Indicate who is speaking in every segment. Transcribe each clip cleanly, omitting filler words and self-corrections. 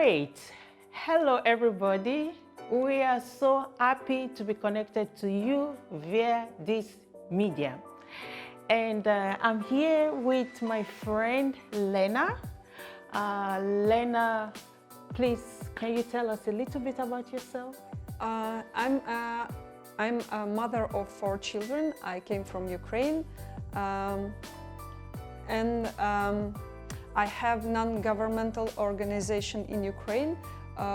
Speaker 1: Great. Hello, everybody. We are so happy to be connected to you via this medium. And I'm here with my friend, Lena. Lena, please, can you tell us a little bit about yourself?
Speaker 2: I'm a mother of 4 children. I came from Ukraine. I have non-governmental organization in Ukraine,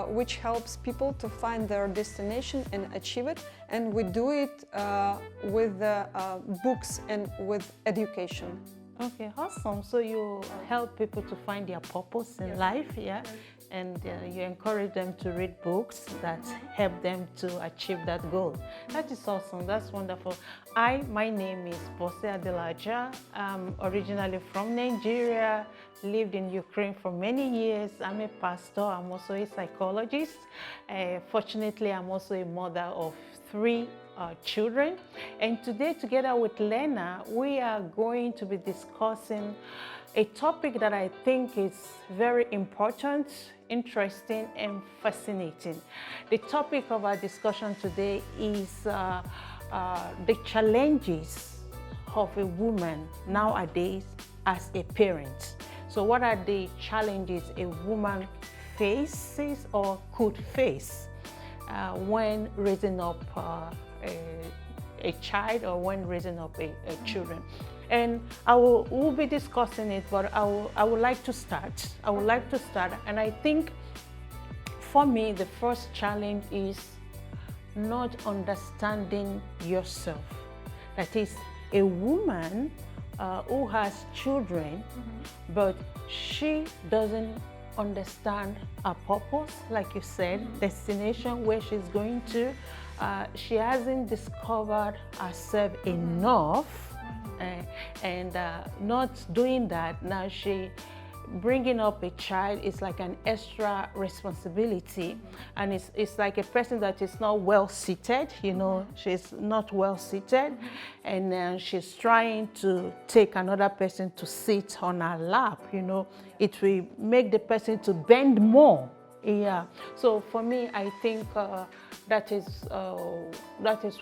Speaker 2: which helps people to find their destination and achieve it. And we do it with books and with education.
Speaker 1: Okay, awesome. So you help people to find their purpose in life, yeah? And you encourage them to read books that help them to achieve that goal. That is awesome. That's wonderful. My name is BOSE ADELAJA. I'm originally from Nigeria, lived in Ukraine for many years. I'm a pastor. I'm also a psychologist. Fortunately, I'm also a mother of 3 children. And today, together with Lena, we are going to be discussing a topic that I think is very important, interesting, and fascinating. The topic of our discussion today is the challenges of a woman nowadays as a parent. So what are the challenges a woman faces or could face when raising up a child or when raising up a children? And we'll be discussing it, but I would like to start. And I think for me, the first challenge is not understanding yourself. That is, a woman who has children, but she doesn't understand her purpose, like you said, destination, where she's going to. She hasn't discovered herself enough. And not doing that, now she bringing up a child is like an extra responsibility, and it's like a person that is not well seated, you know, she's not well seated, and she's trying to take another person to sit on her lap, you know. It will make the person to bend more. Yeah, so for me, I think that is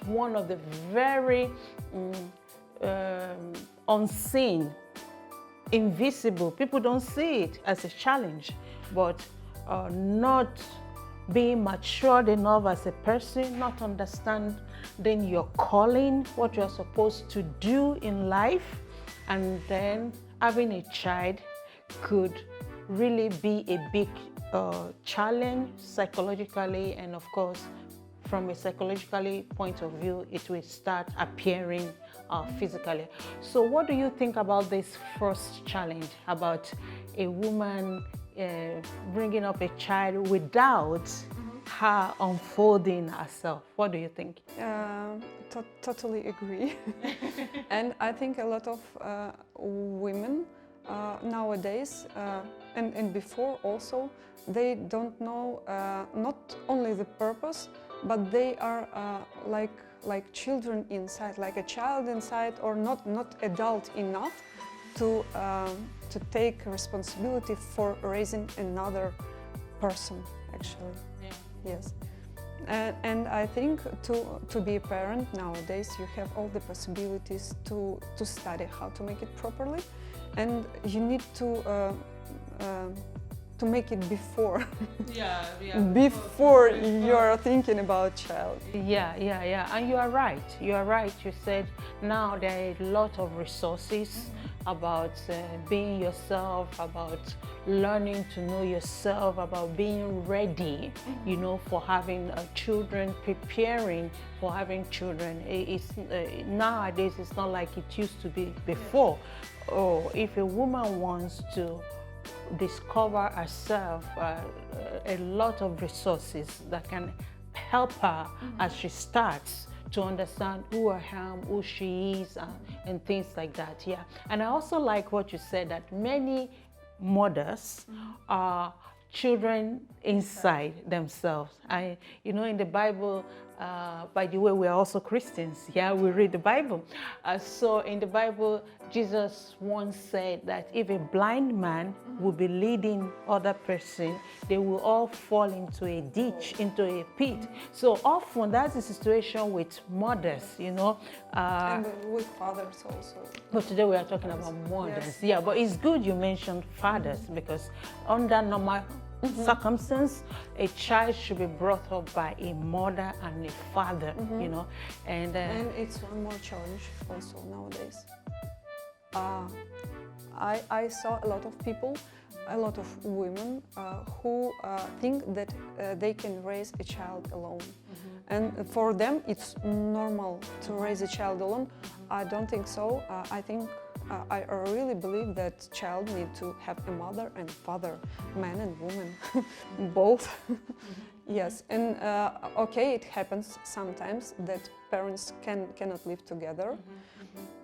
Speaker 1: one of the very unseen, invisible. People don't see it as a challenge, but not being matured enough as a person, not understanding your calling, what you're supposed to do in life, and then having a child could really be a big challenge psychologically, and of course, from a psychologically point of view, it will start appearing physically. So what do you think about this first challenge, about a woman bringing up a child without her unfolding herself? What do you think?
Speaker 2: Totally agree. And I think a lot of women nowadays, and before also, they don't know not only the purpose, but they are like children inside, like a child inside, or not adult enough to take responsibility for raising another person, actually.
Speaker 1: Yeah.
Speaker 2: Yes. And I think to be a parent nowadays, you have all the possibilities to study how to make it properly, and you need to make it before. Before you're thinking about child.
Speaker 1: Yeah. And you are right. You said now there are a lot of resources about being yourself, about learning to know yourself, about being ready, you know, for having children, preparing for having children. Nowadays, it's not like it used to be before. Or if a woman wants to discover herself, a lot of resources that can help her as she starts to understand who I am, who she is, and things like that. Yeah. And I also like what you said, that many mothers are children inside themselves. You know, in the Bible, By the way, we are also Christians. Yeah, we read the Bible. So in the Bible, Jesus once said that if a blind man will be leading other person, they will all fall into a ditch, into a pit. So often that's the situation with mothers, you know.
Speaker 2: And with fathers also.
Speaker 1: But today we are talking about mothers.
Speaker 2: Yes.
Speaker 1: Yeah, but it's good you mentioned fathers because under normal circumstance, a child should be brought up by a mother and a father, you know. And
Speaker 2: it's one more challenge also nowadays. I saw a lot of people, a lot of women who think that they can raise a child alone. And for them it's normal to raise a child alone. I don't think so. I really believe that child need to have a mother and father, man and woman, both. Yes, and okay, it happens sometimes that parents cannot live together.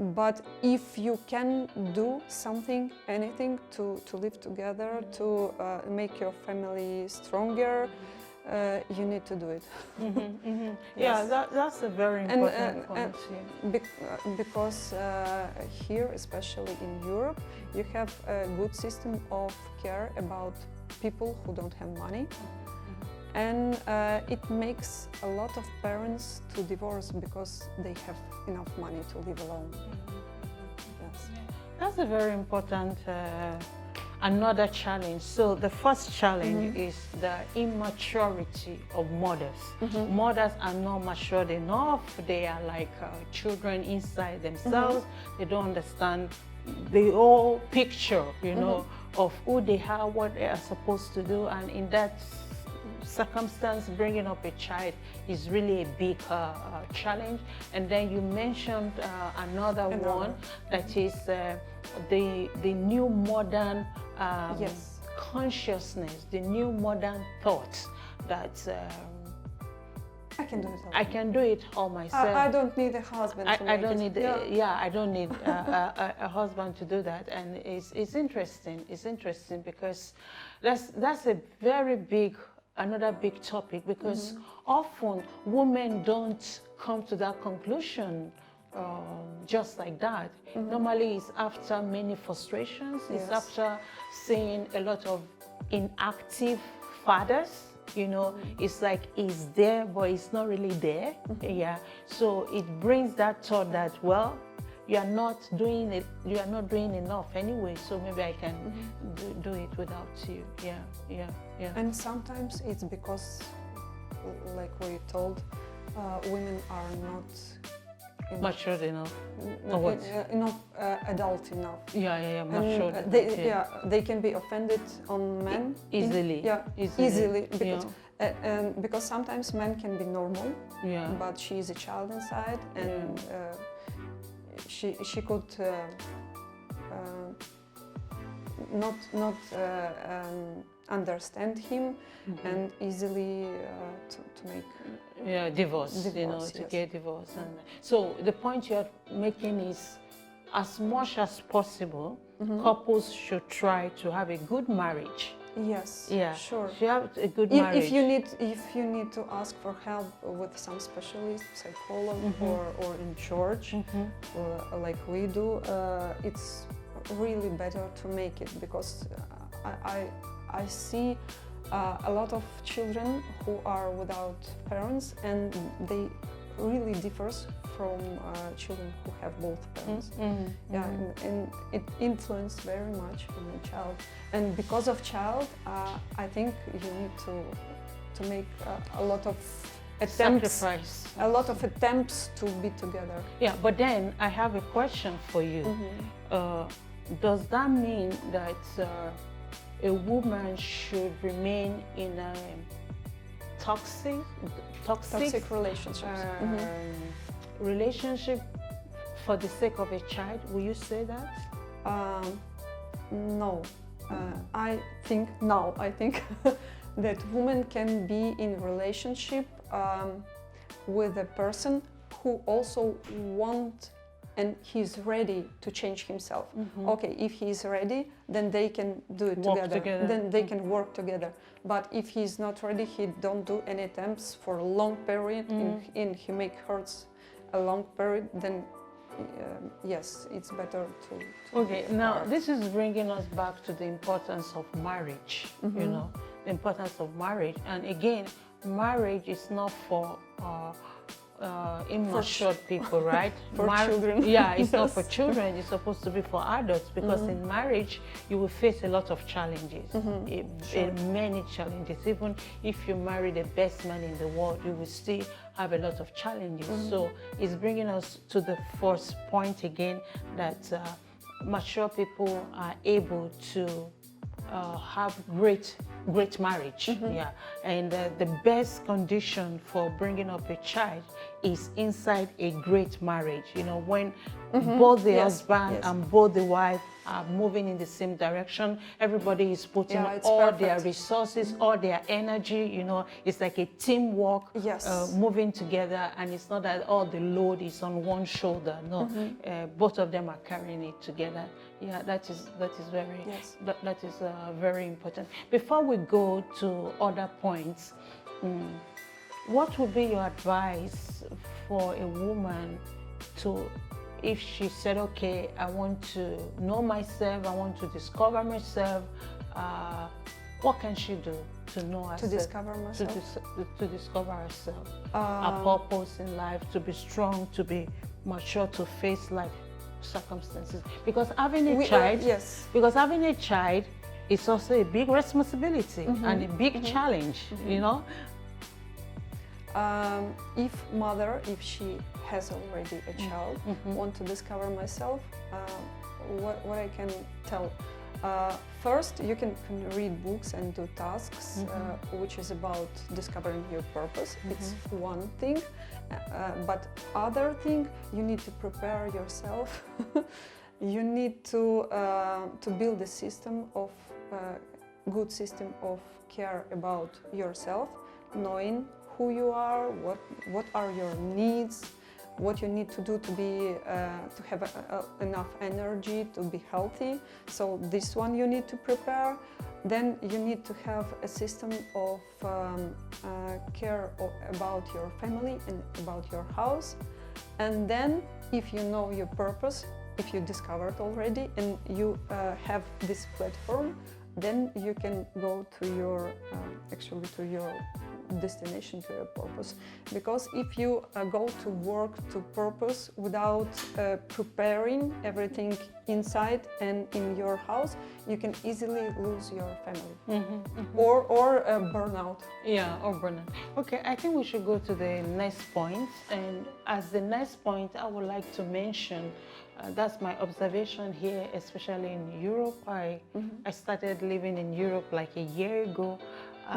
Speaker 2: But if you can do something, anything to live together, to make your family stronger, you need to do it.
Speaker 1: Yeah, that's a very important point.
Speaker 2: Because here, especially in Europe, you have a good system of care about people who don't have money. And it makes a lot of parents to divorce because they have enough money to live alone. Yes.
Speaker 1: That's a very important another challenge. So the first challenge is the immaturity of mothers. Mothers are not matured enough. They are like children inside themselves. They don't understand the whole picture, you know, of who they are, what they are supposed to do, and in that circumstance, bringing up a child is really a big challenge. And then you mentioned another one that is the new modern consciousness, the new modern thoughts that
Speaker 2: I can do it all.
Speaker 1: I can do it all myself.
Speaker 2: I don't need a husband to
Speaker 1: I don't
Speaker 2: make
Speaker 1: need,
Speaker 2: it.
Speaker 1: I don't need a husband to do that. And it's interesting. It's interesting because that's a very big, another big topic, because often women don't come to that conclusion just like that. Normally it's after many frustrations, it's after seeing a lot of inactive fathers. You know, it's like it's there, but it's not really there. Yeah. So it brings that thought that, well, you are not doing it, you are not doing enough anyway, so maybe I can do it without you. Yeah.
Speaker 2: And sometimes it's because, like we told, women are not
Speaker 1: matured enough.
Speaker 2: Not adult enough.
Speaker 1: Yeah, matured.
Speaker 2: They can be offended on men
Speaker 1: easily.
Speaker 2: Easily because and because sometimes men can be normal. But she is a child inside, and she could not understand him and easily to make
Speaker 1: divorce, you know, to get divorced. And so the point you're making is, as much as possible, couples should try to have a good marriage.
Speaker 2: Yes, sure.
Speaker 1: Should have a good marriage.
Speaker 2: If you need to ask for help with some specialist, psychologist, or in church, like we do, it's really better to make it, because I see a lot of children who are without parents, and they really differs from children who have both parents. And it influences very much on the child. And because of child, I think you need to make a lot of attempts, a lot of attempts to be together.
Speaker 1: Yeah, but then I have a question for you. Does that mean that a woman should remain in a toxic relationship for the sake of a child? Will you say that?
Speaker 2: No. I think that women can be in relationship with a person who also want and he's ready to change himself. Okay, if he's ready, then they can do it together. Then they can work together. But if he's not ready, he don't do any attempts for a long period, and he make hurts a long period, then yes, it's better to
Speaker 1: Okay, now this is bringing us back to the importance of marriage, you know, the importance of marriage. And again, marriage is not for immature people, right?
Speaker 2: For children.
Speaker 1: Yeah, it's not for children. It's supposed to be for adults, because in marriage you will face a lot of challenges, many challenges. Even if you marry the best man in the world, you will still have a lot of challenges. So it's bringing us to the first point again, that mature people are able to have great marriage. Yeah, and the best condition for bringing up a child is inside a great marriage. You know, when both the husband and both the wife are moving in the same direction, everybody is putting all their resources, all their energy. You know, it's like a teamwork, moving together, and it's not that all the load is on one shoulder. No, both of them are carrying it together. Yeah, that is very that is very important. Before we go to other points, what would be your advice for a woman to, if she said, okay, I want to know myself, I want to discover myself, what can she do to know herself?
Speaker 2: To discover myself?
Speaker 1: To discover herself, her purpose in life, to be strong, to be mature, to face life circumstances. Because having a child, because having a child is also a big responsibility and a big challenge, you know?
Speaker 2: If she has already a child, want to discover myself, what I can tell. First, you can read books and do tasks, which is about discovering your purpose. It's one thing, but other thing, you need to prepare yourself. You need to build a system of good system of care about yourself, knowing who you are, what are your needs, what you need to do to be to have enough energy to be healthy. So this one you need to prepare. Then you need to have a system of care about your family and about your house. And then, if you know your purpose, if you discovered already and you have this platform, then you can go to your actually to your destination, to your purpose. Because if you go to work to purpose without preparing everything inside and in your house, you can easily lose your family or burn out.
Speaker 1: Yeah, or burn out. Okay, I think we should go to the next point. And as the next point, I would like to mention that's my observation here, especially in Europe. I started living in Europe like a year ago.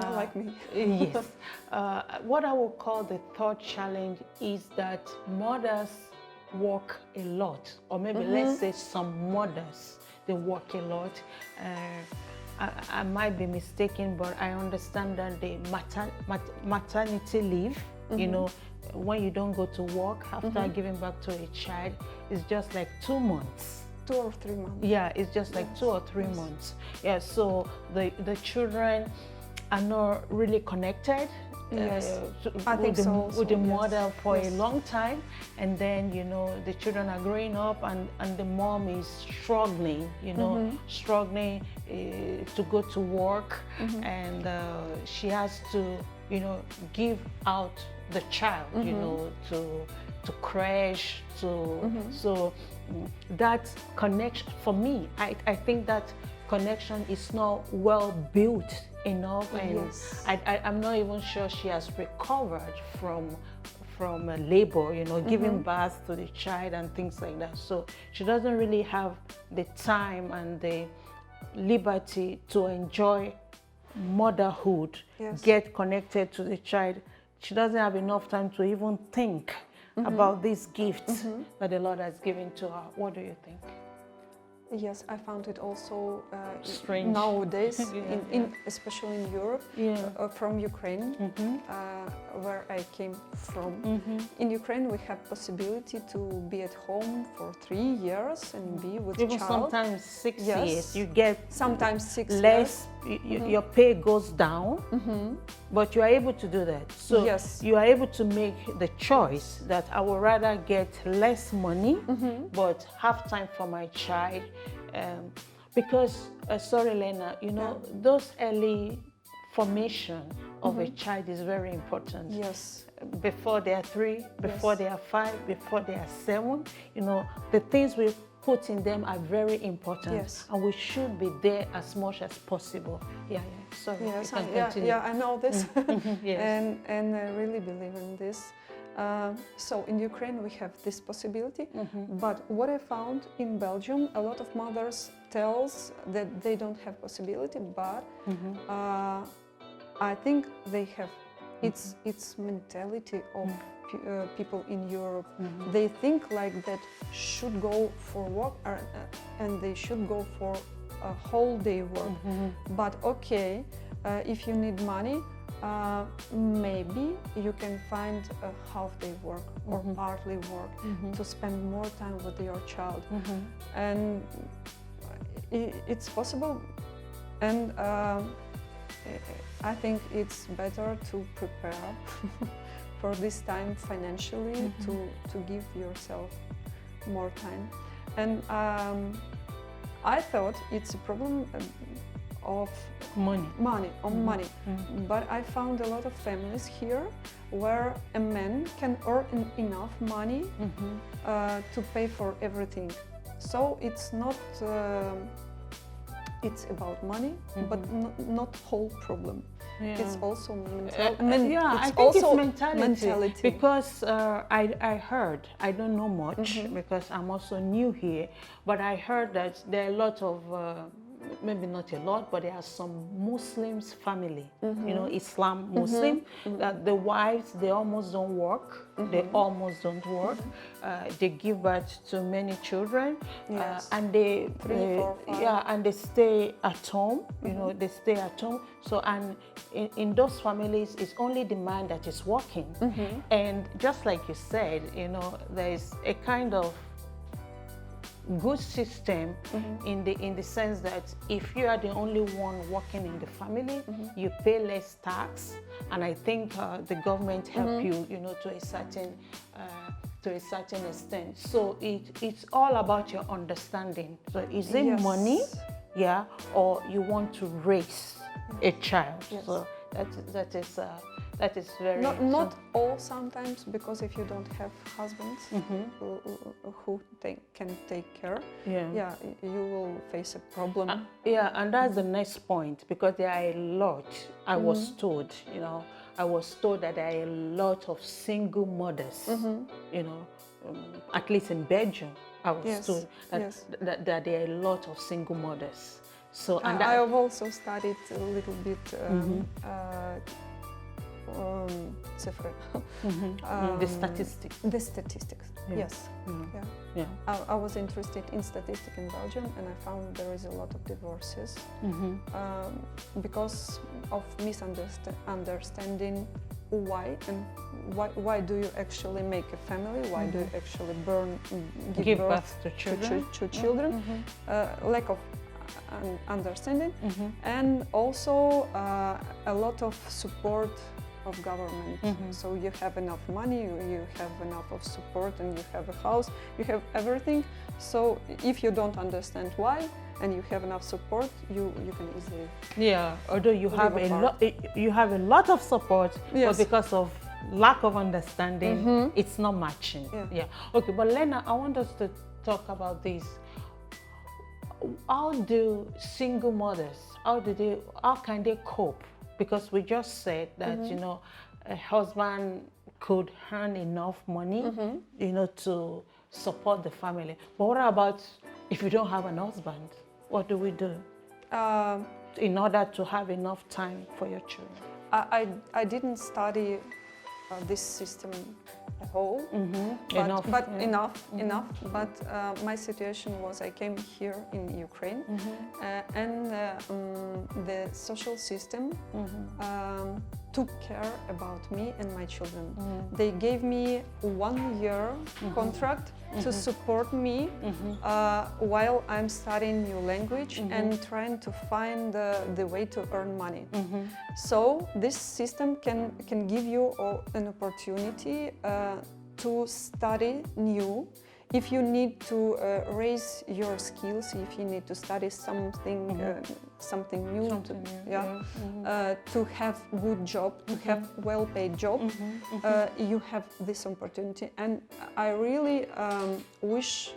Speaker 2: Not like me.
Speaker 1: Yes. What I would call the third challenge is that mothers work a lot, or maybe let's say some mothers, they work a lot. I might be mistaken, but I understand that the maternity leave, you know, when you don't go to work after giving birth to a child, it's just like 2 months.
Speaker 2: 2 or 3 months.
Speaker 1: Yeah, it's just like 2 or 3 months. Yeah, so the children are not really connected with the mother for a long time, and then, you know, the children are growing up, and the mom is struggling, you know, struggling to go to work, and she has to, you know, give out the child, you know, to crash, so that connection, for me, I think that connection is not well built enough, and I'm not even sure she has recovered from labor, you know, giving birth to the child and things like that. So she doesn't really have the time and the liberty to enjoy motherhood, get connected to the child. She doesn't have enough time to even think about these gifts that the Lord has given to her. What do you think?
Speaker 2: Yes, I found it also
Speaker 1: Strange.
Speaker 2: nowadays,
Speaker 1: Yeah.
Speaker 2: especially in Europe,
Speaker 1: Yeah.
Speaker 2: from Ukraine, where I came from. In Ukraine, we have possibility to be at home for 3 years and be with
Speaker 1: Even
Speaker 2: child.
Speaker 1: sometimes 6
Speaker 2: Yes.
Speaker 1: years. You get
Speaker 2: Sometimes 6
Speaker 1: less,
Speaker 2: years.
Speaker 1: your pay goes down, but you are able to do that. So
Speaker 2: Yes.
Speaker 1: you are able to make the choice that I would rather get less money, but have time for my child. Because, sorry, Lena, you know, those early formation of a child is very important.
Speaker 2: Yes.
Speaker 1: Before they are 3, before they are 5, before they are 7, you know, the things we put in them are very important.
Speaker 2: Yes.
Speaker 1: And we should be there as much as possible. Yeah, yeah. Sorry.
Speaker 2: Yes,
Speaker 1: you can continue.
Speaker 2: I know this.
Speaker 1: Yes.
Speaker 2: and I really believe in this. So in Ukraine we have this possibility, but what I found in Belgium, a lot of mothers tells that they don't have possibility, but I think they have. It's mentality of people in Europe. They think like that should go for work and they should go for a whole day work. But okay, if you need money, maybe you can find a half-day work or partly work to spend more time with your child, and it's possible. And I think it's better to prepare for this time financially, to give yourself more time. And I thought it's a problem of money. But I found a lot of families here where a man can earn enough money to pay for everything. So it's not it's about money, but not whole problem.
Speaker 1: Yeah.
Speaker 2: It's also
Speaker 1: I think it's mentality. Because I heard, I don't know much because I'm also new here, but I heard that there are a lot of maybe not a lot, but there are some Muslims family, you know, Islam Muslim, that the wives, they almost don't work. They almost don't work. They give birth to many children, and they
Speaker 2: 3, 4, 5.
Speaker 1: and they stay at home. You know, they stay at home. So, and in those families, it's only the man that is working. And just like you said, you know, there is a kind of good system in the sense that if you are the only one working in the family, you pay less tax, and I think the government help you, you know, to a certain extent. So it's all about your understanding. So is it money, or you want to raise a child? So that is very
Speaker 2: not all sometimes, because if you don't have husbands who can take care, you will face a problem.
Speaker 1: And that's the next point, because there are a lot. I was told, you know, that there are a lot of single mothers, you know, at least in Belgium, I was told that there are a lot of single mothers. So and
Speaker 2: I have also studied a little bit
Speaker 1: the statistics.
Speaker 2: The statistics, yes. I was interested in statistics in Belgium, and I found there is a lot of divorces because of misunderstanding why do you actually make a family, why do you actually give birth to children, lack of understanding, and also a lot of support of government. So you have enough money, you have enough of support, and you have a house, you have everything. So if you don't understand why, and you have enough support, you can easily
Speaker 1: although you have a lot of support, but because of lack of understanding, it's not matching. Okay, but Lena, I want us to talk about this. How do single mothers, how can they cope? Because we just said that, you know, a husband could earn enough money, you know, to support the family. But what about if you don't have an husband? What do we do in order to have enough time for your children?
Speaker 2: I didn't study this system at all.
Speaker 1: Enough,
Speaker 2: But
Speaker 1: yeah.
Speaker 2: enough. But my situation was I came here in Ukraine, and the social system took care about me and my children. They gave me 1 year contract to support me while I'm studying new language and trying to find the way to earn money. So this system can give you an opportunity to study new. If you need to raise your skills, if you need to study something new, to have good job, to have well-paid job, you have this opportunity. And I really wish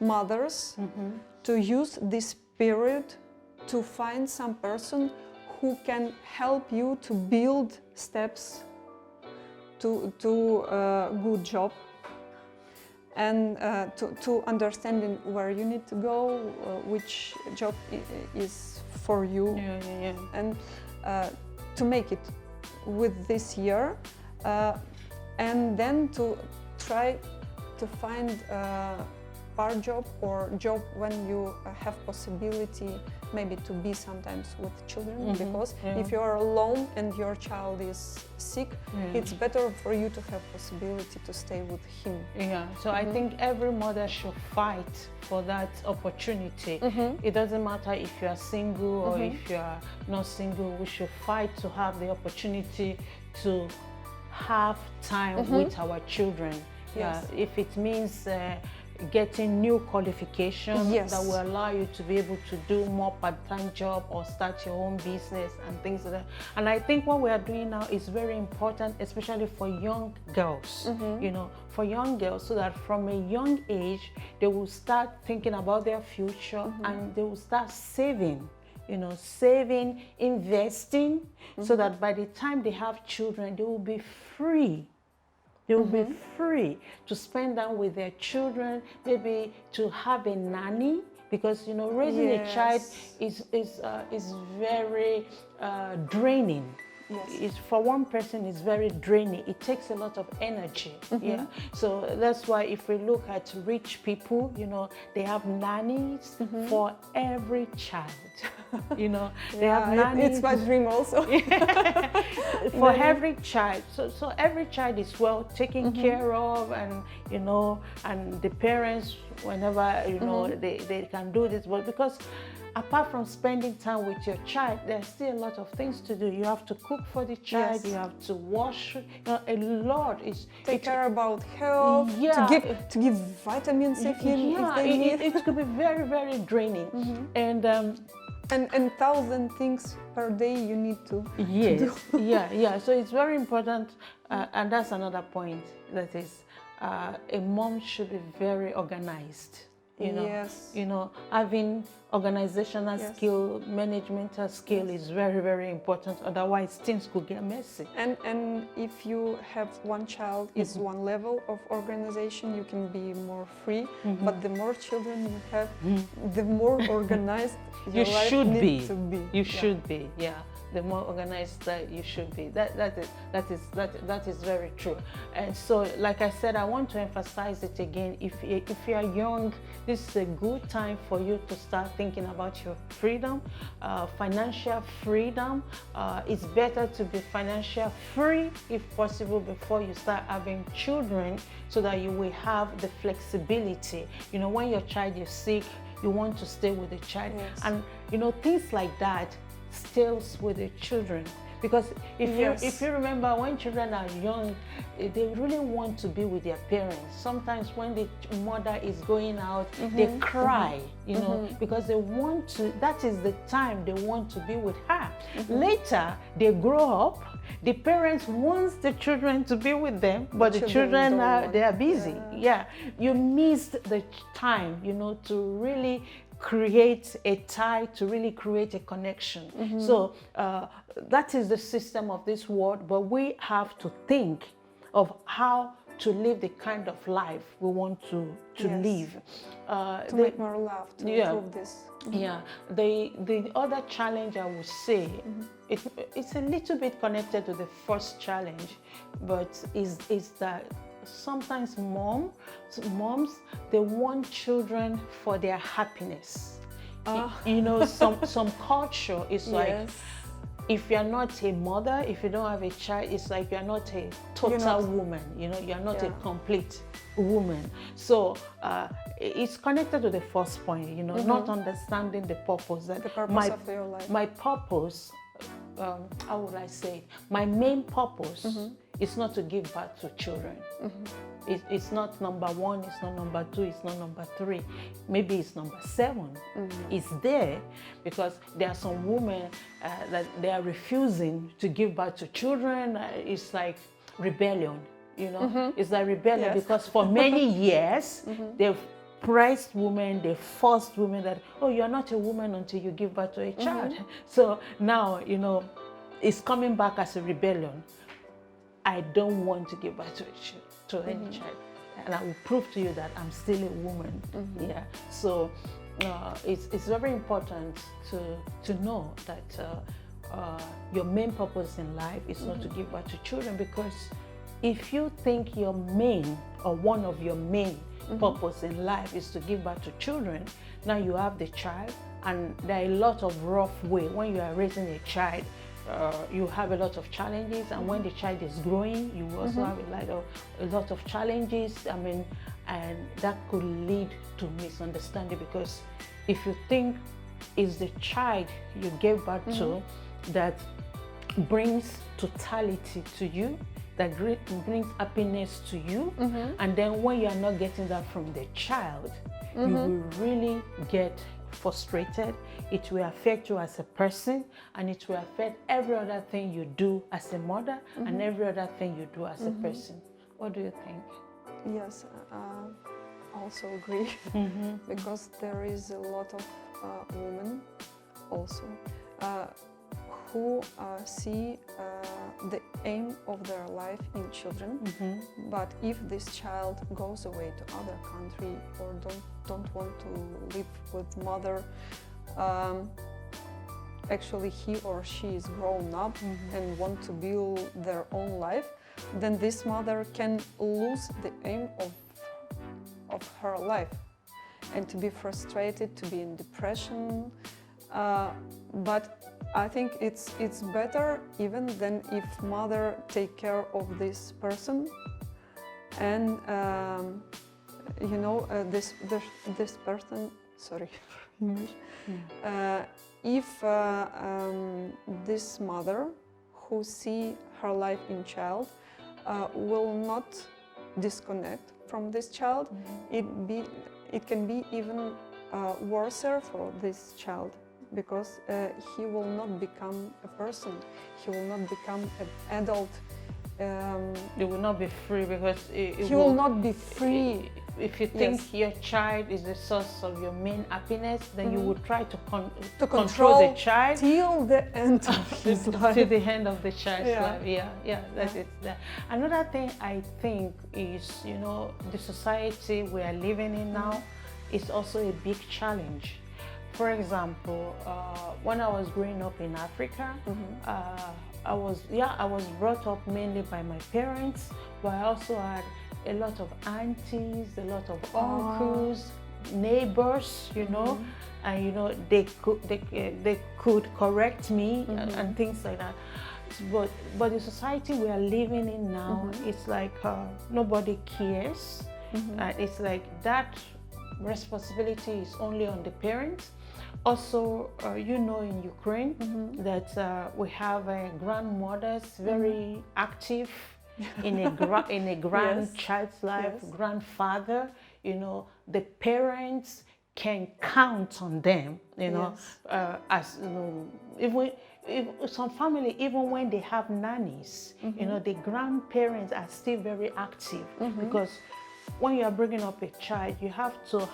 Speaker 2: mothers to use this period to find some person who can help you to build steps to a good job, and to understanding where you need to go, which job is for you, and to make it with this year, and then to try to find a part job or job when you have possibility maybe to be sometimes with children, because if you are alone and your child is sick, it's better for you to have possibility to stay with him.
Speaker 1: So I think every mother should fight for that opportunity. It doesn't matter if you are single or if you are not single, we should fight to have the opportunity to have time with our children. If it means getting new qualifications that will allow you to be able to do more part-time job or start your own business and things like that. And I think what we are doing now is very important, especially for young girls, you know, for young girls, so that from a young age, they will start thinking about their future and they will start saving. You know, saving, investing, so that by the time they have children, they will be free. They will be free to spend time with their children, maybe to have a nanny, because, you know, raising a child is very draining. It's, for one person, it's very draining. It takes a lot of energy. So that's why if we look at rich people, you know, they have nannies for every child. You know, they have nannies.
Speaker 2: It's my dream also.
Speaker 1: For every child. So every child is well taken care of, and, you know, and the parents, whenever, you know, they can do this. But because apart from spending time with your child, there's still a lot of things to do. You have to cook for the child, you have to wash, you know, a lot.
Speaker 2: Take care about health, to give vitamins if they need.
Speaker 1: It could be very, very draining. And
Speaker 2: 1,000 things per day you need to do.
Speaker 1: So it's very important, and that's another point, that is, a mom should be very organized. You know, you know, having organizational skill, managemental skill is very, very important. Otherwise, things could get messy.
Speaker 2: And if you have one child, is one level of organization, you can be more free. But the more children you have, the more organized your life needs to be.
Speaker 1: You should be. The more organized that you should be. That is very true. And so, like I said, I want to emphasize it again. If you are young, this is a good time for you to start thinking about your freedom, financial freedom. It's better to be financially free, if possible, before you start having children, so that you will have the flexibility. You know, when your child is sick, you want to stay with the child, and, you know, things like that stays with the children. Because if you remember, when children are young, they really want to be with their parents. Sometimes when the mother is going out, they cry, you know, because they want to, that is the time they want to be with her. Later, they grow up, the parents want the children to be with them, but the children they are busy. You missed the time, you know, to really create a tie, to really create a connection. So that is the system of this world, but we have to think of how to live the kind of life we want to
Speaker 2: Yes.
Speaker 1: live.
Speaker 2: To make more love, to improve this.
Speaker 1: Yeah, the other challenge I would say, it's a little bit connected to the first challenge, but is that sometimes moms, they want children for their happiness. You know, some culture is like,
Speaker 2: Yes.
Speaker 1: if you're not a mother, if you don't have a child, it's like you're not a total woman, you know, you're not a complete woman. So it's connected to the first point, you know, not understanding the purpose. That
Speaker 2: The purpose of your life.
Speaker 1: My purpose, how would I say, my main purpose is not to give birth to children. It's not number one, it's not number two, it's not number three. Maybe it's number 7. It's there because there are some women that they are refusing to give birth to children. It's like rebellion, you know? It's like rebellion because for many years, they've priced women, they forced women that, oh, you're not a woman until you give birth to a child. So now, you know, it's coming back as a rebellion. I don't want to give birth to any child, and I will prove to you that I'm still a woman. Yeah. So it's very important to know that your main purpose in life is not to give birth to children, because if you think your main or one of your main purpose in life is to give birth to children, now you have the child, and there are a lot of rough way when you are raising a child. You have a lot of challenges, and when the child is growing, you also have a lot of challenges. I mean, and that could lead to misunderstanding, because if you think it's the child you gave birth to that brings totality to you, that brings happiness to you, and then when you are not getting that from the child, you will really get frustrated. It will affect you as a person, and it will affect every other thing you do as a mother and every other thing you do as a person. What do you think?
Speaker 2: Yes, I also agree, because there is a lot of women also who see the aim of their life in children, but if this child goes away to other country or don't want to live with mother, actually he or she is grown up and want to build their own life, then this mother can lose the aim of her life and to be frustrated, to be in depression. But I think it's better even than if mother take care of this person, and you know, this person. Sorry, if this mother who see her life in child will not disconnect from this child, it can be even worse for this child, because he will not become a person, he will not become an adult.
Speaker 1: He will not be free, because
Speaker 2: he will not be free.
Speaker 1: If you think your child is the source of your main happiness, then you will try to control the child
Speaker 2: till the end of his life.
Speaker 1: To the end of the child's life. Yeah, that's it. Another thing I think is, you know, the society we are living in now is also a big challenge. For example, when I was growing up in Africa, I was brought up mainly by my parents, but I also had a lot of aunties, a lot of uncles, neighbors, you know, and you know they could correct me and things like that. But the society we are living in now, it's like nobody cares. It's like that responsibility is only on the parents. Also, you know, in Ukraine, that we have grandmothers very active in a grandchild's life, grandfather. You know, the parents can count on them. You know, as you know, if some family, even when they have nannies, you know, the grandparents are still very active, because when you are bringing up a child, you have to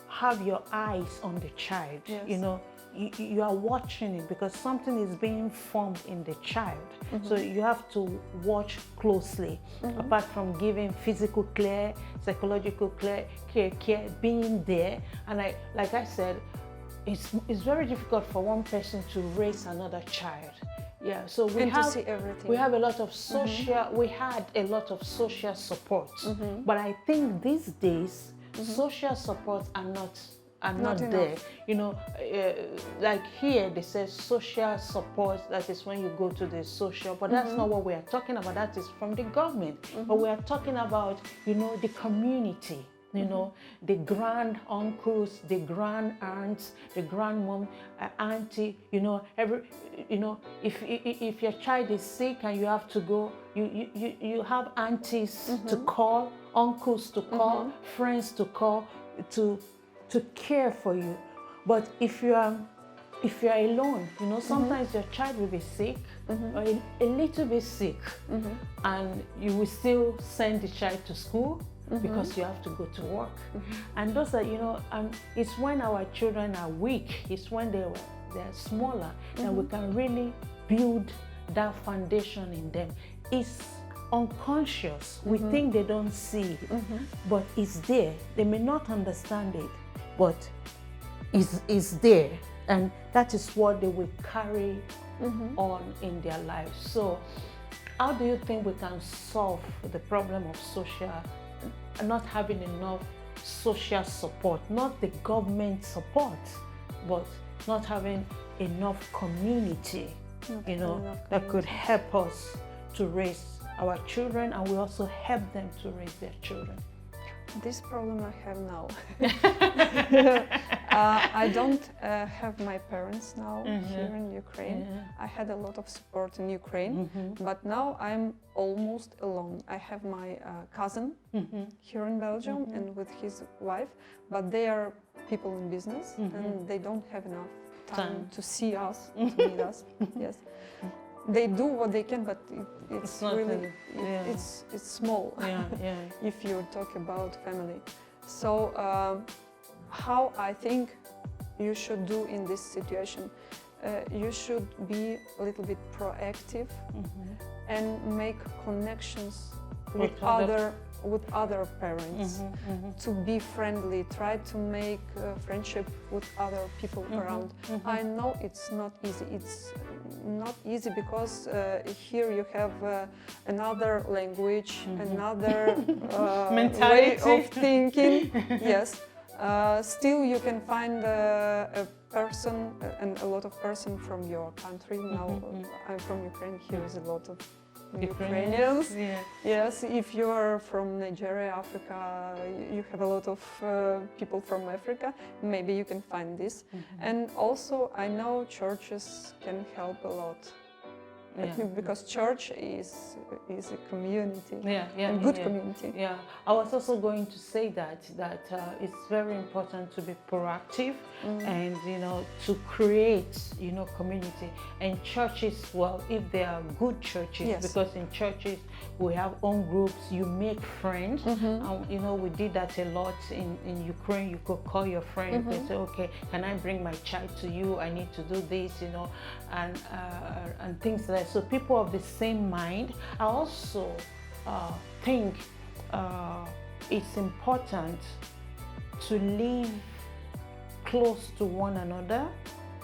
Speaker 1: have your eyes on the child. You know, you are watching it because something is being formed in the child. So you have to watch closely. Apart from giving physical care, psychological care, being there. And like I said, it's very difficult for one person to raise another child. Yeah, so we
Speaker 2: to see everything.
Speaker 1: We have a lot of social. We had a lot of social support, but I think these days social supports are not there. You know, like here they say social support. That is when you go to the social, but that's not what we are talking about. That is from the government. But we are talking about, you know, the community. You know, the grand uncles, the grand aunts, the grandmom, auntie. You know, if your child is sick and you have to go, you have aunties to call, uncles to call, friends to call, to care for you. But if you are alone, you know, sometimes your child will be sick or a little bit sick, and you will still send the child to school. Because you have to go to work. And those are, you know, it's when our children are weak, it's when they're smaller, that we can really build that foundation in them. It's unconscious. We think they don't see it, but it's there. They may not understand it, but it's there. And that is what they will carry on in their lives. So how do you think we can solve the problem of not having enough social support, not the government support, but not having enough community, you know, that could help us to raise our children, and we also help them to raise their children?
Speaker 2: This problem I have now. I don't have my parents now here in Ukraine. I had a lot of support in Ukraine, but now I'm almost alone. I have my cousin here in Belgium and with his wife, but they are people in business and they don't have enough time to see us, to meet us. Yes. They do what they can, but it's really, it's small if you talk about family. So how I think you should do in this situation, you should be a little bit proactive and make connections with other parents, to be friendly, try to make friendship with other people around. I know it's not easy. It's not easy because here you have another language, another way of thinking. Yes. Still you can find a person and a lot of person from your country. Now I'm from Ukraine, here is a lot of Ukrainians. Yes, if you are from Nigeria, Africa, you have a lot of people from Africa, maybe you can find this. And also I know churches can help a lot. Because church is a community, a good community.
Speaker 1: Yeah, I was also going to say that it's very important to be proactive and, you know, to create, you know, community. And churches, well, if they are good churches, because in churches we have own groups, you make friends. And, you know, we did that a lot in Ukraine. You could call your friend and say, okay, can I bring my child to you? I need to do this, you know, and things like that. So people of the same mind. I also think it's important to live close to one another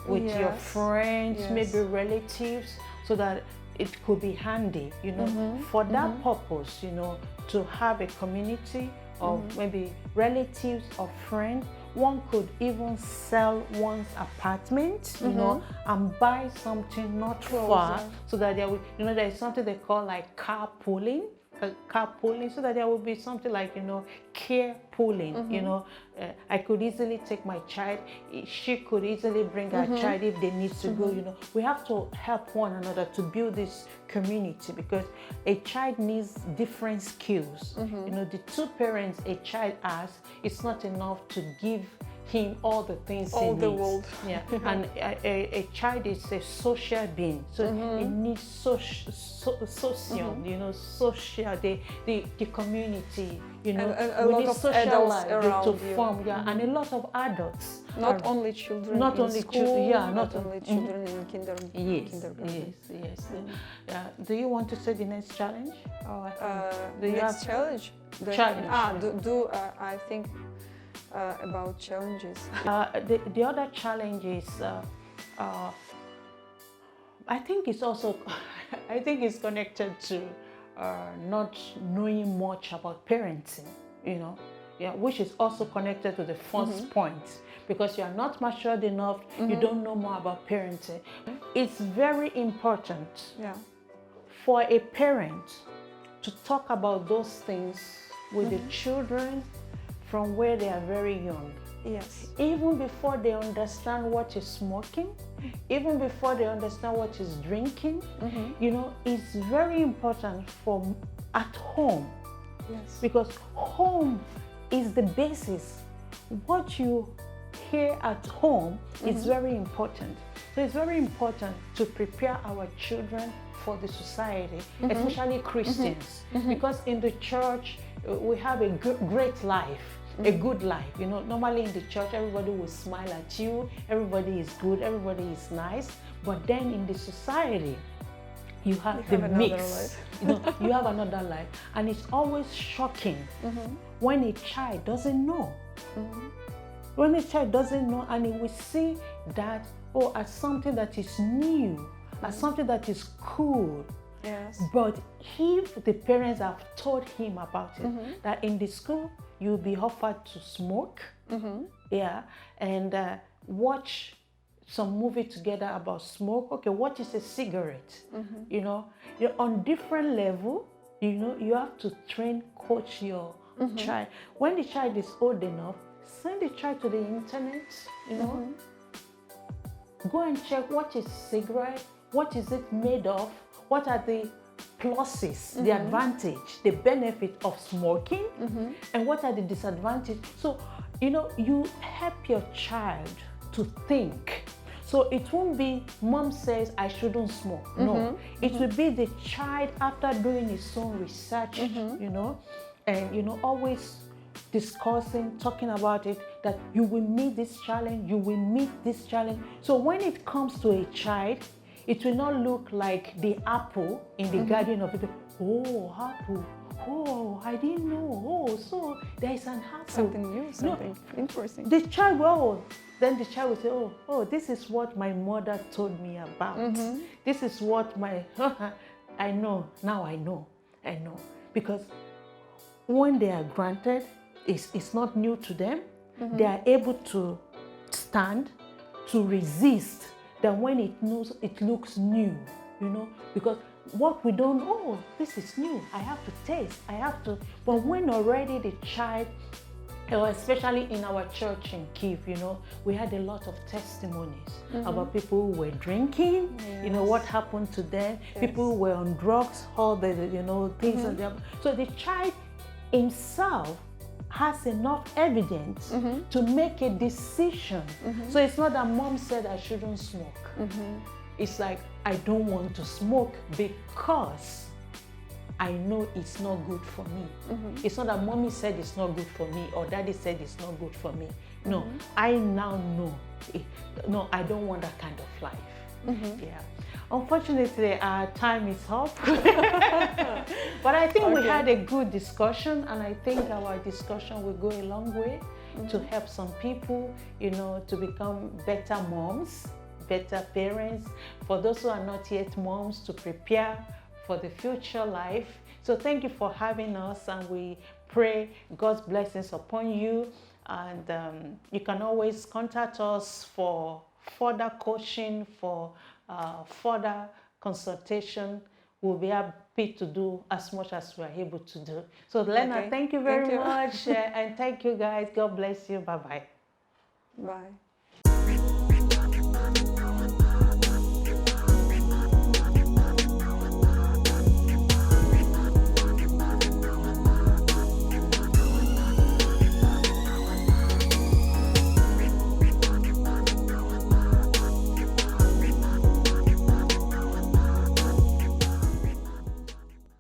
Speaker 1: with your friends, maybe relatives, so that it could be handy, you know, for that purpose, you know, to have a community of maybe relatives or friends. One could even sell one's apartment, you know, and buy something not far, so that there will, you know, there is something they call like carpooling, so that there will be something like, you know, carepooling. You know, I could easily take my child, she could easily bring her child if they need to go. You know, we have to help one another to build this community, because a child needs different skills. You know, the two parents a child has, it's not enough to give him all the things he needs.
Speaker 2: The world.
Speaker 1: And a child is a social being, so it needs social, you know, social, the community, you know,
Speaker 2: a
Speaker 1: we
Speaker 2: lot
Speaker 1: need
Speaker 2: of
Speaker 1: social
Speaker 2: adults
Speaker 1: life
Speaker 2: around
Speaker 1: to
Speaker 2: you.
Speaker 1: form, yeah, and a lot of adults.
Speaker 2: Not
Speaker 1: are-
Speaker 2: only children
Speaker 1: not
Speaker 2: in
Speaker 1: only
Speaker 2: school,
Speaker 1: yeah,
Speaker 2: not
Speaker 1: not
Speaker 2: only
Speaker 1: on-
Speaker 2: children in
Speaker 1: Yes,
Speaker 2: kindergarten.
Speaker 1: yes. Yeah. Do you want to say the next challenge? Or do you
Speaker 2: Next
Speaker 1: have
Speaker 2: challenge.
Speaker 1: challenge?
Speaker 2: I think about challenges.
Speaker 1: The other challenge is, I think it's also, I think it's connected to not knowing much about parenting, you know, yeah, which is also connected to the first point, because you are not matured enough, you don't know more about parenting. It's very important for a parent to talk about those things with the children from where they are very young.
Speaker 2: Yes.
Speaker 1: Even before they understand what is smoking, even before they understand what is drinking, you know, it's very important for at home.
Speaker 2: Yes.
Speaker 1: Because home is the basis. What you hear at home is very important. So it's very important to prepare our children for the society, especially Christians, because in the church we have a great life, a good life. You know, normally in the church everybody will smile at you, everybody is good, everybody is nice, but then in the society you have the mix. You know, you have another life, and it's always shocking when a child doesn't know. When a child doesn't know, and he will see that, oh, as something that is new, as something that is cool.
Speaker 2: Yes.
Speaker 1: But if the parents have told him about it, that in the school you'll be offered to smoke, yeah, and watch some movie together about smoke. Okay, what is a cigarette? You know, you're on different level. You know, you have to train, coach your child. When the child is old enough, send the child to the internet. You know, go and check what is cigarette, what is it made of, what are the pluses, the advantage, the benefit of smoking, and what are the disadvantages. So, you know, you help your child to think. So it won't be mom says I shouldn't smoke. No, it will be the child after doing his own research, you know, and, you know, always discussing, talking about it, that you will meet this challenge, you will meet this challenge. So when it comes to a child, it will not look like the apple in the garden of people. Oh, apple. Oh, I didn't know. Oh, so there is an apple.
Speaker 2: Something new, something interesting.
Speaker 1: The child will, then the child will say, oh, this is what my mother told me about. This is what my, I know, now I know. Because when they are granted, it's not new to them. They are able to stand, to resist, than when it looks new, you know, because what we don't know, this is new, I have to taste, I have to, but when already the child, especially in our church in Kyiv, you know, we had a lot of testimonies about people who were drinking, you know, what happened to them, people who were on drugs, all the, you know, things. So the child himself has enough evidence to make a decision. So it's not that mom said I shouldn't smoke. It's like, I don't want to smoke because I know it's not good for me. It's not that mommy said it's not good for me or daddy said it's not good for me. No, I now know. No, I don't want that kind of life. Yeah. Unfortunately, our time is up. But I think we had a good discussion, and I think our discussion will go a long way to help some people, you know, to become better moms, better parents, for those who are not yet moms, to prepare for the future life. So thank you for having us, and we pray God's blessings upon you. And you can always contact us for further coaching, for further consultation. We'll be happy to do as much as we are able to do. So Lena, thank you very much. And thank you guys. God bless you. Bye-bye.
Speaker 2: Bye.